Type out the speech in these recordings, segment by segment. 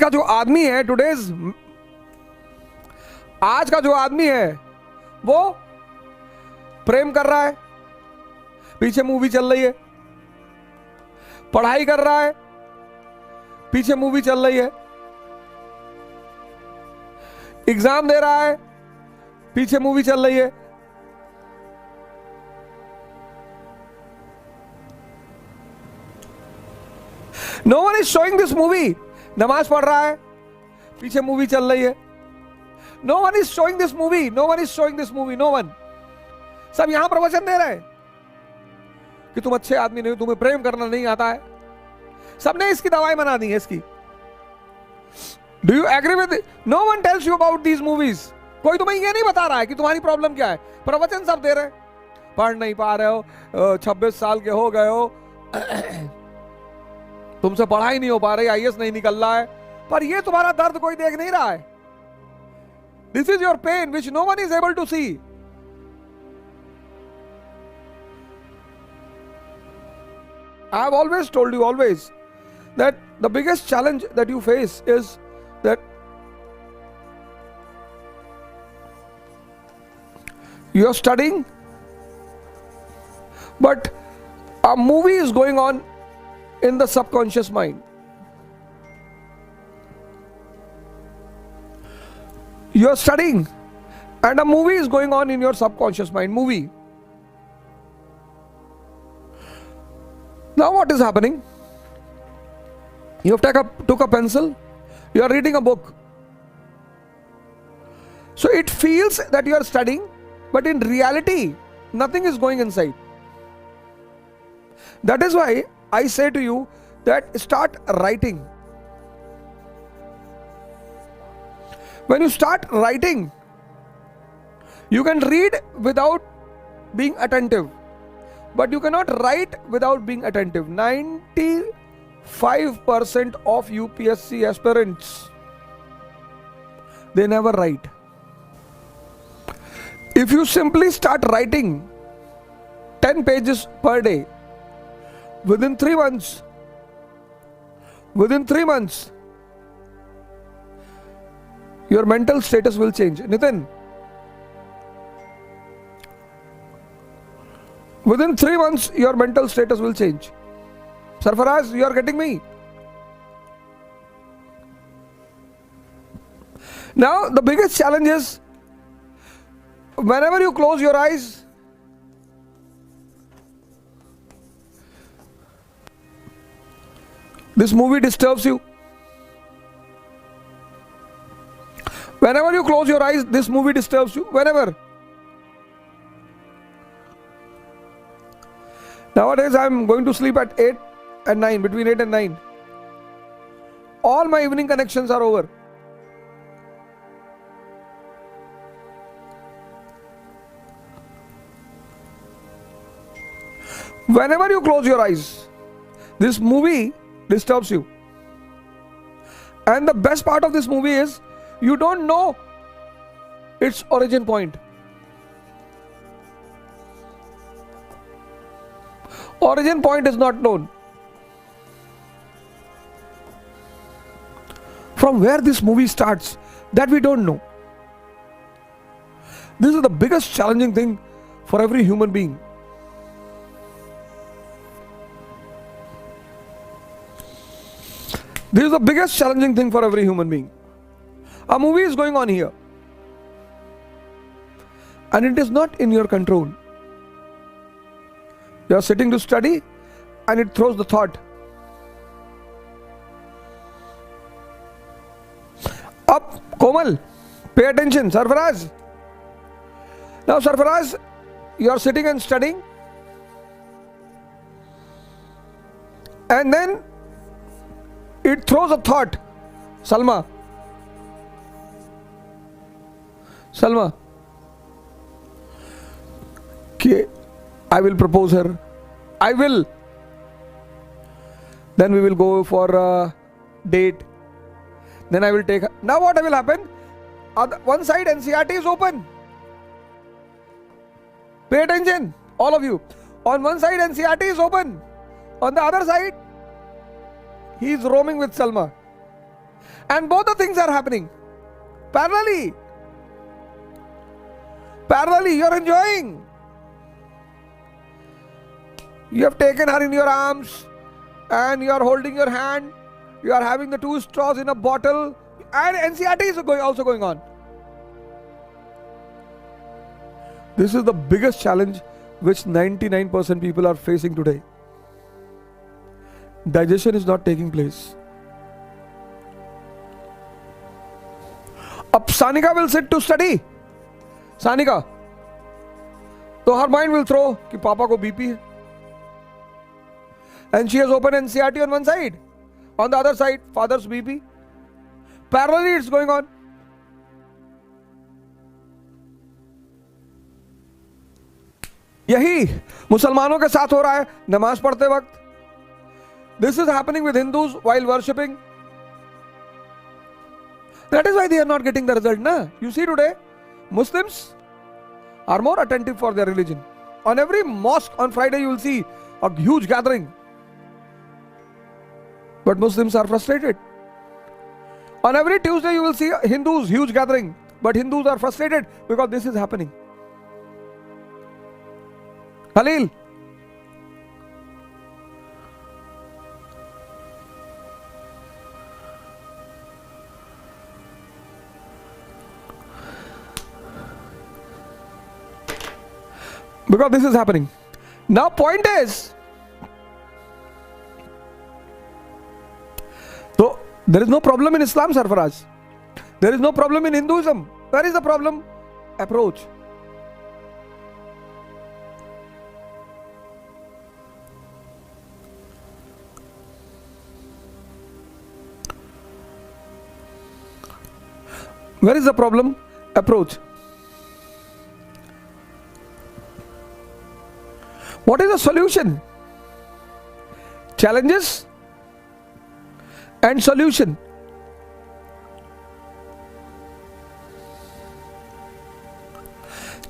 का जो आदमी है, आज का जो आदमी है वो प्रेम कर रहा है, पीछे मूवी चल रही है, पढ़ाई कर रहा है, पीछे मूवी चल रही है, एग्जाम दे रहा है, पीछे मूवी चल रही है। No one is showing this movie. नमाज पढ़ रहा है, पीछे मूवी चल रही है। No one is showing this movie, no one is showing this movie, no one. सब यहां प्रवचन दे रहे हैं कि तुम अच्छे आदमी नहीं हो, तुम्हें प्रेम करना नहीं आता है। सबने इसकी दवाई बना दी है इसकी। Do you agree with? No one tells you about these movies. कोई तुम्हें ये नहीं बता रहा है कि तुम्हारी प्रॉब्लम क्या है। प्रवचन सब दे रहे हैं, पढ़ नहीं पा रहे हो, 26 साल के हो गए हो, तुमसे पढ़ाई नहीं हो पा रही, आईएएस नहीं निकल रहा है, पर ये तुम्हारा दर्द कोई देख नहीं रहा है। This is your pain which no one is able to see. I have always told you that the biggest challenge that you face is that you are studying, but a movie is going on in the subconscious mind. You are studying and a movie is going on in your subconscious mind. Movie. Now what is happening? You have took a pencil, you are reading a book. So it feels that you are studying, but in reality, nothing is going inside. That is why I say to you that start writing. When you start writing, you can read without being attentive, but you cannot write without being attentive. 95% of UPSC aspirants, they never write. If you simply start writing 10 pages per day, within 3 months, your mental status will change. Nitin, within 3 months, your mental status will change. Sarfaraz, you are getting me? Now, the biggest challenge is whenever you close your eyes, this movie disturbs you. Whenever you close your eyes, this movie disturbs you. Whenever. Nowadays, I am going to sleep at 8 and 9, between 8 and 9. All my evening connections are over. Whenever you close your eyes, this movie disturbs you. And the best part of this movie is, you don't know its origin point. Origin point is not known. From where this movie starts, that we don't know. This is the biggest challenging thing for every human being. This is the biggest challenging thing for every human being. A movie is going on here, and it is not in your control. You are sitting to study, and it throws the thought. Up, Komal, pay attention. Sarfaraz. Now, Sarfaraz, you are sitting and studying, and then it throws a thought. Salma, okay, I will propose her. I will. Then we will go for a date. Then I will take her. Now what will happen? One side NCERT is open. Pay attention, all of you. On one side NCERT is open. On the other side, he is roaming with Salma. and both the things are happening parallelly. You're enjoying. You have taken her in your arms and you are holding your hand. You are having the 2 straws in a bottle, and NCRT is also going on. This is the biggest challenge which 99% people are facing today. Digestion is not taking place. Up Sanika will sit to study. Sanika, so her mind will throw कि पापा को BP है. And she has open NCRT on one side. On the other side, father's BP. Parallelly it's going on. यही मुसलमानों के साथ हो रहा है नमाज पढ़ते वक्त. This is happening with Hindus while worshipping. That is why they are not getting the result. Na? You see today, Muslims are more attentive for their religion. On every mosque on Friday you will see a huge gathering. But Muslims are frustrated. On every Tuesday you will see Hindus huge gathering. But Hindus are frustrated because this is happening. Khalil. Because this is happening. Now point is, so there is no problem in Islam, Sarfaraj. There is no problem in Hinduism. Where is the problem? Approach. Where is the problem? Approach. What is the solution? Challenges and solution.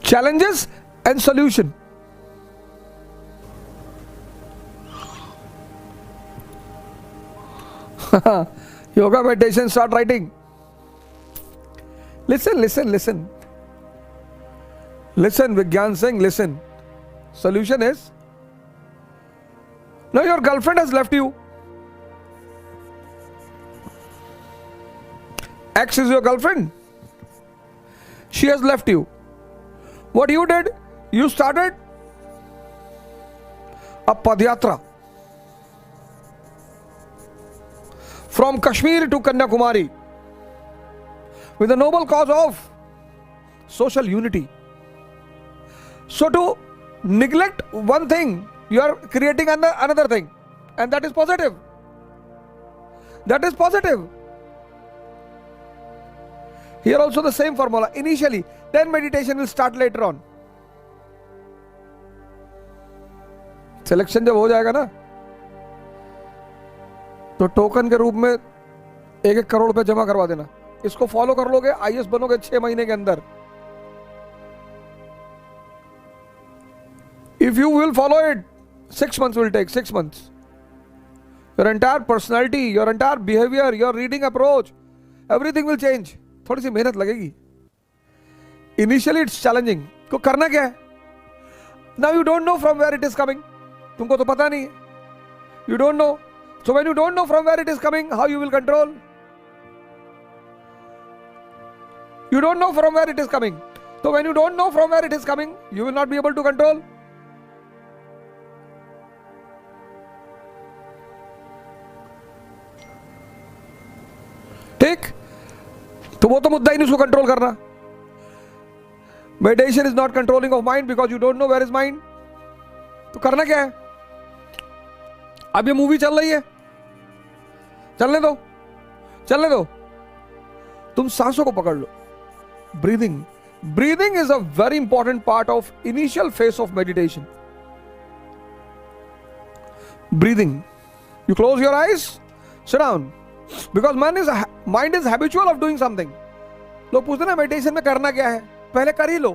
Challenges and solution. Yoga, meditation, start writing. Listen, listen, listen. Listen, Vigyan Singh, listen. Solution is, now your girlfriend has left you. X is your girlfriend. She has left you. What you did? You started a Padyatra from Kashmir to Kanyakumari with the noble cause of social unity. So to neglect one thing, you are creating another thing, and that is positive. That is positive. Here also the same formula. Initially, then meditation will start later on. Selection जब हो जाएगा ना, तो token के रूप में 1-1 करोड़ रुपए जमा करवा देना. इसको फॉलो कर लोगे, आईएएस बनोगे 6 महीने के अंदर. If you will follow it, 6 months will take, 6 months. Your entire personality, your entire behavior, your reading approach, everything will change. थोड़ी सी मेहनत लगेगी. Initially it's challenging. तो करना क्या है? Now you don't know from where it is coming. तुमको तो पता नहीं है. You don't know. So when you don't know from where it is coming, how you will control? You don't know from where it is coming. So when you don't know from where it is coming, you will not be able to control. ठीक? तो वो तो मुद्दा ही नहीं उसको control करना. Meditation is not controlling of mind because you don't know where is mind. तो करना क्या है? अब ये मूवी चल रही है, चलने दो, चलने दो. तुम सांसों को पकड़ लो. Breathing. Breathing is a very important part of initial phase of meditation. Breathing. You close your eyes, sit down. Because mind is habitual of doing something. लोग पूछते ना मेडिटेशन में करना क्या है? पहले कर ही लो,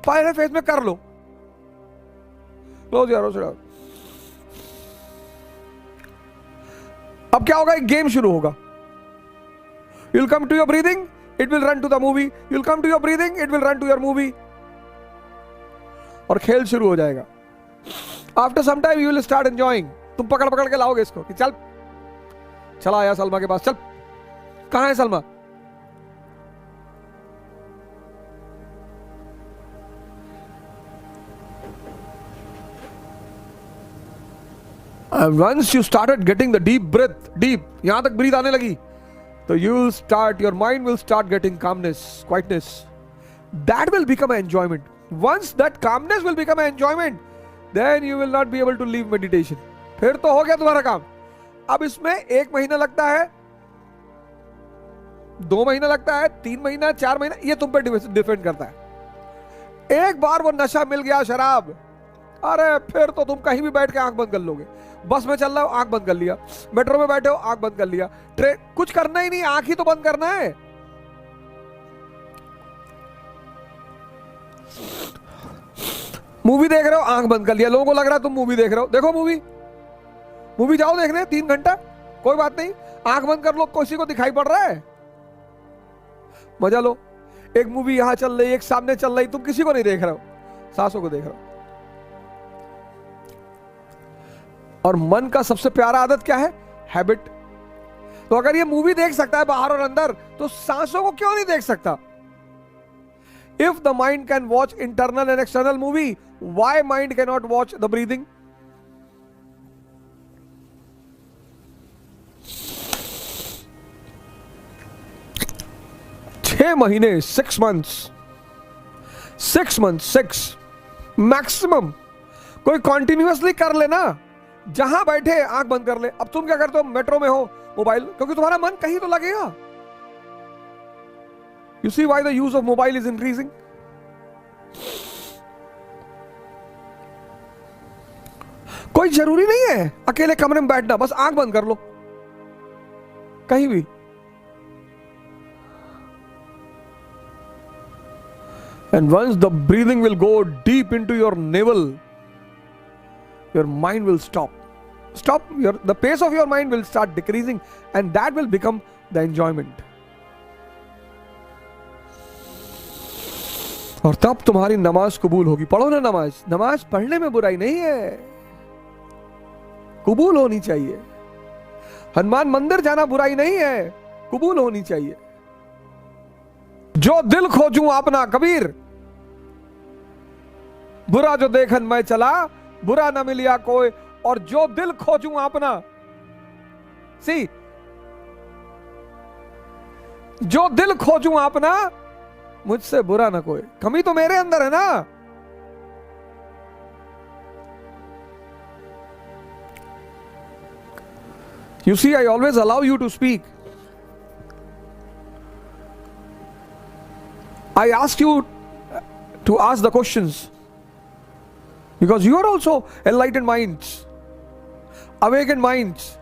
पहले फेज में कर लो. Close your eyes. अब क्या होगा? एक गेम शुरू होगा. You'll come to your breathing, it will run to the movie. You'll come to your breathing, it will run to your movie. और खेल शुरू हो जाएगा. After some time you will start enjoying. तुम पकड़ पकड़ के लाओगे इसको कि चल, चला आया सलमा के पास, चल. कहां है Salma? And once you started getting the deep breath, deep, यहां तक breathe आने लगी, तो you'll start, your mind will start getting calmness, quietness. That will become an enjoyment. Once that calmness will become an enjoyment, then you will not be able to leave meditation. फिर तो हो गया तुम्हारा काम. अब इसमें 1 महीना लगता है, 2 महीना लगता है, 3 महीना, 4 महीना, ये तुम पर डिपेंड करता है. एक बार वो नशा मिल गया, शराब, अरे फिर तो तुम कहीं भी बैठ के आंख बंद कर लोगे. बस में चल रहा हो, आंख बंद कर लिया. मेट्रो में बैठे हो, आंख बंद कर लिया. ट्रेन, कुछ करना ही नहीं, आंख ही तो बंद करना है. मूवी देख रहे हो, आंख बंद कर लिया. लोगों को लग रहा है तुम मूवी देख रहे हो. देखो मूवी जाओ देखने 3 घंटा, कोई बात नहीं, आंख बंद कर लो. किसी को दिखाई पड़ रहा है? मजा लो. एक मूवी यहां चल रही, एक सामने चल रही, तुम किसी को नहीं देख रहे हो, सांसों को देख रहे हो. और मन का सबसे प्यारा आदत क्या है? हैबिट. तो अगर ये मूवी देख सकता है बाहर और अंदर, तो सांसों को क्यों नहीं देख सकता? If the mind can watch internal and external movie, why mind cannot watch the breathing? छह महीने, 6 months, 6 मैक्सिमम. कोई कॉन्टिन्यूअसली कर लेना, जहां बैठे आंख बंद कर ले. अब तुम क्या करते हो? मेट्रो में हो, मोबाइल, क्योंकि तुम्हारा मन कहीं तो लगेगा. You see why the use of mobile is increasing? कोई जरूरी नहीं है अकेले कमरे में बैठना, बस आंख बंद कर लो कहीं भी. And once the breathing will go deep into your navel, your mind will stop. The pace of your mind will start decreasing, and that will become the enjoyment. और तब तुम्हारी नमाज कबूल होगी. पढ़ो ना नमाज. नमाज पढ़ने में बुराई नहीं है, कबूल होनी चाहिए. हनुमान मंदिर जाना बुराई नहीं है, कबूल होनी चाहिए. जो दिल खोजूं अपना, कबीर, बुरा जो देखन मैं चला, बुरा न मिलिया कोई, और जो दिल खोजूं अपना. सी, जो दिल खोजूं अपना, मुझसे बुरा ना कोई. कमी तो मेरे अंदर है ना. You see, I always allow you to speak. I ask you to ask the questions, because you are also enlightened minds, awakened minds.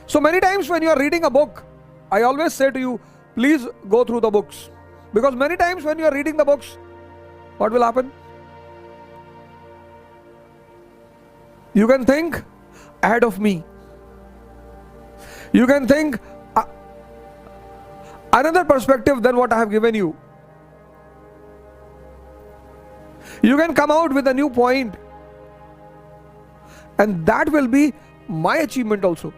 So many times when you are reading a book, I always say to you, please go through the books. Because many times when you are reading the books, what will happen? You can think ahead of me. You can think another perspective than what I have given you. You can come out with a new point, and that will be my achievement also.